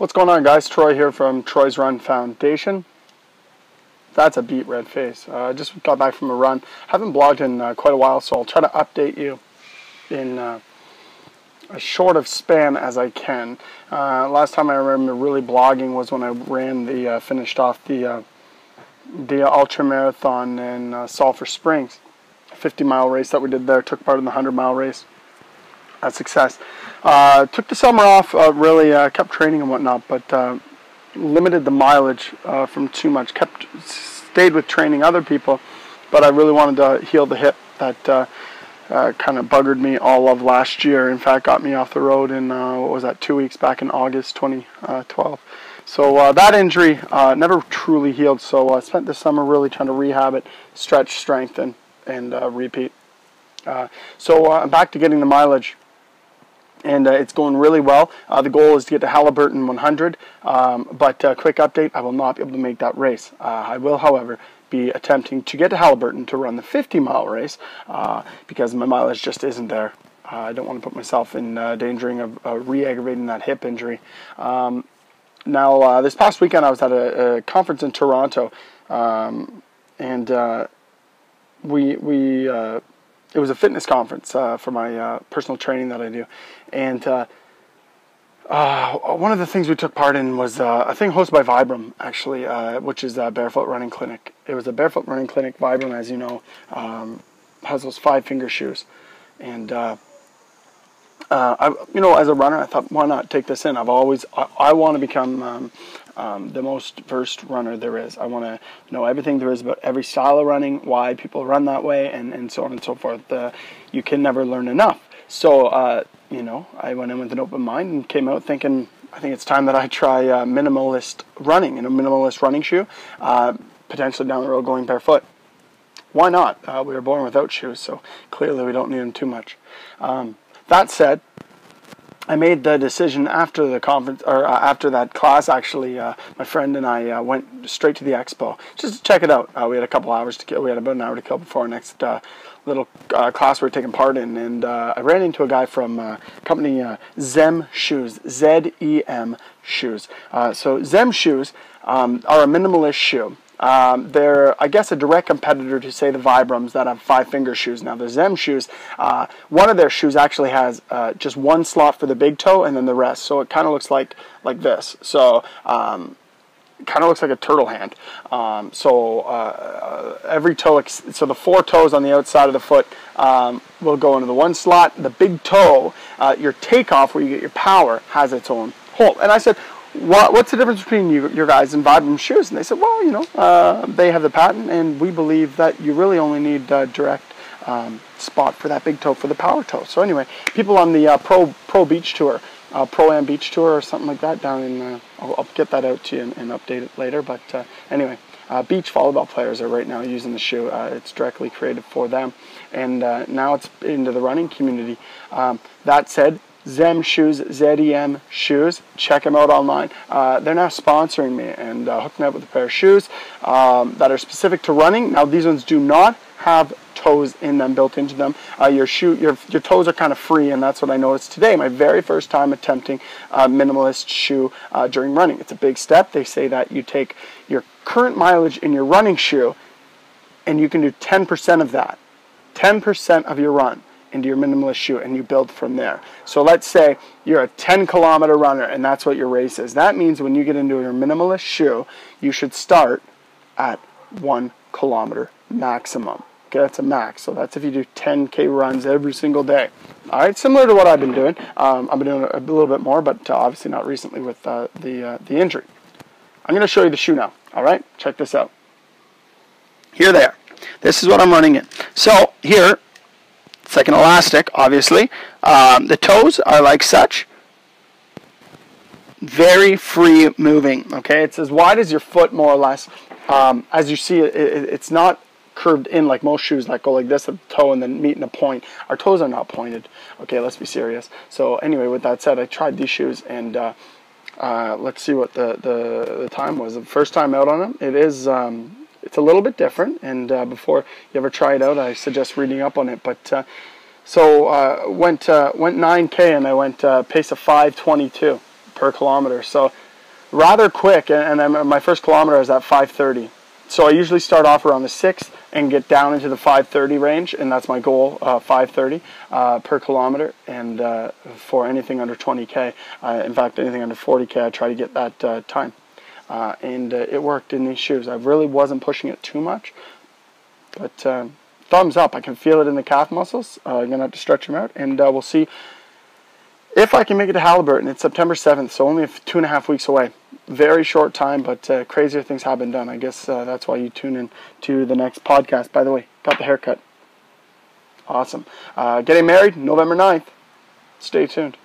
What's going on, guys? Troy here from Troy's Run Foundation. That's a beat red face. Just got back from a run. Haven't blogged in quite a while, so I'll try to update you in as short of span as I can. Last time I remember really blogging was when I ran finished off the ultramarathon in Sulphur Springs, a 50-mile race that we did there. Took part in the 100-mile race. A success. Took the summer off, really kept training and whatnot, but limited the mileage from too much. Stayed with training other people, but I really wanted to heal the hip that kind of buggered me all of last year. In fact, got me off the road in, what was that, 2 weeks back in August 2012. So that injury never truly healed, so I spent the summer really trying to rehab it, stretch, strengthen, and repeat. So I'm back to getting the mileage. And it's going really well. The goal is to get to Halliburton 100, but quick update, I will not be able to make that race. I will, however, be attempting to get to Halliburton to run the 50-mile race because my mileage just isn't there. I don't want to put myself in danger of re-aggravating that hip injury. Now, this past weekend I was at a conference in Toronto, and it was a fitness conference for my personal training that I do. And one of the things we took part in was a thing hosted by Vibram, actually, which is a barefoot running clinic. It was a barefoot running clinic. Vibram, as you know, has those 5-finger shoes. And, as a runner, I thought, why not take this in? I want to become the most versed runner there is. I want to know everything there is about every style of running, why people run that way, and so on and so forth. You can never learn enough. So, I went in with an open mind and came out thinking, I think it's time that I try minimalist running, in a minimalist running shoe, potentially down the road going barefoot. Why not? We were born without shoes, so clearly we don't need them too much. That said, I made the decision after the conference, or after that class, actually, my friend and I went straight to the expo, just to check it out. We had a couple hours to kill. We had about an hour to kill before our next little class we were taking part in, and I ran into a guy from company Zem Shoes, Z-E-M Shoes. So Zem Shoes are a minimalist shoe. They're, I guess, a direct competitor to, say, the Vibrams that have 5-finger shoes. Now, the Zem shoes, one of their shoes actually has just one slot for the big toe and then the rest. So it kind of looks like this. So it kind of looks like a turtle hand. Every toe, so the 4 toes on the outside of the foot will go into the one slot. The big toe, your takeoff where you get your power, has its own hole. And I said, what's the difference between your guys and Vibram shoes? And they said, well, they have the patent, and we believe that you really only need a direct spot for that big toe, for the power toe. So anyway, people on the Pro Beach Tour, Pro-Am Beach Tour or something like that down in, I'll get that out to you and update it later. But anyway, beach volleyball players are right now using the shoe. It's directly created for them. And now it's into the running community. That said, Zem Shoes, Z-E-M Shoes, check them out online. They're now sponsoring me and hooked me up with a pair of shoes that are specific to running. Now, these ones do not have toes in them, built into them. Your toes are kind of free, and that's what I noticed today. My very first time attempting a minimalist shoe during running. It's a big step. They say that you take your current mileage in your running shoe, and you can do 10% of that, 10% of your run into your minimalist shoe, and you build from there. So let's say you're a 10-kilometer runner, and that's what your race is. That means when you get into your minimalist shoe, you should start at 1 kilometer maximum. Okay, that's a max. So that's if you do 10K runs every single day. All right, similar to what I've been doing. I've been doing a little bit more, but obviously not recently with the injury. I'm going to show you the shoe now. All right, check this out. Here they are. This is what I'm running in. So here, it's like an elastic, obviously. The toes are like such. Very free moving, okay? It's as wide as your foot, more or less. As you see, it's not curved in like most shoes that go like this at the toe and then meet in a point. Our toes are not pointed. Okay, let's be serious. So anyway, with that said, I tried these shoes, and let's see what the time was. The first time out on them, it is... it's a little bit different, and before you ever try it out, I suggest reading up on it. But went 9K, and I went pace of 5:22 per kilometer. So rather quick, and then my first kilometer is at 5:30. So I usually start off around the 6th and get down into the 5:30 range, and that's my goal, 5:30 per kilometer, and for anything under 20K. In fact, anything under 40K, I try to get that time. And it worked in these shoes. I really wasn't pushing it too much, but thumbs up. I can feel it in the calf muscles. I'm going to have to stretch them out, and we'll see if I can make it to Halliburton. It's September 7th, so only 2.5 weeks away. Very short time, but crazier things have been done. I guess that's why you tune in to the next podcast. By the way, got the haircut. Awesome. Getting married November 9th. Stay tuned.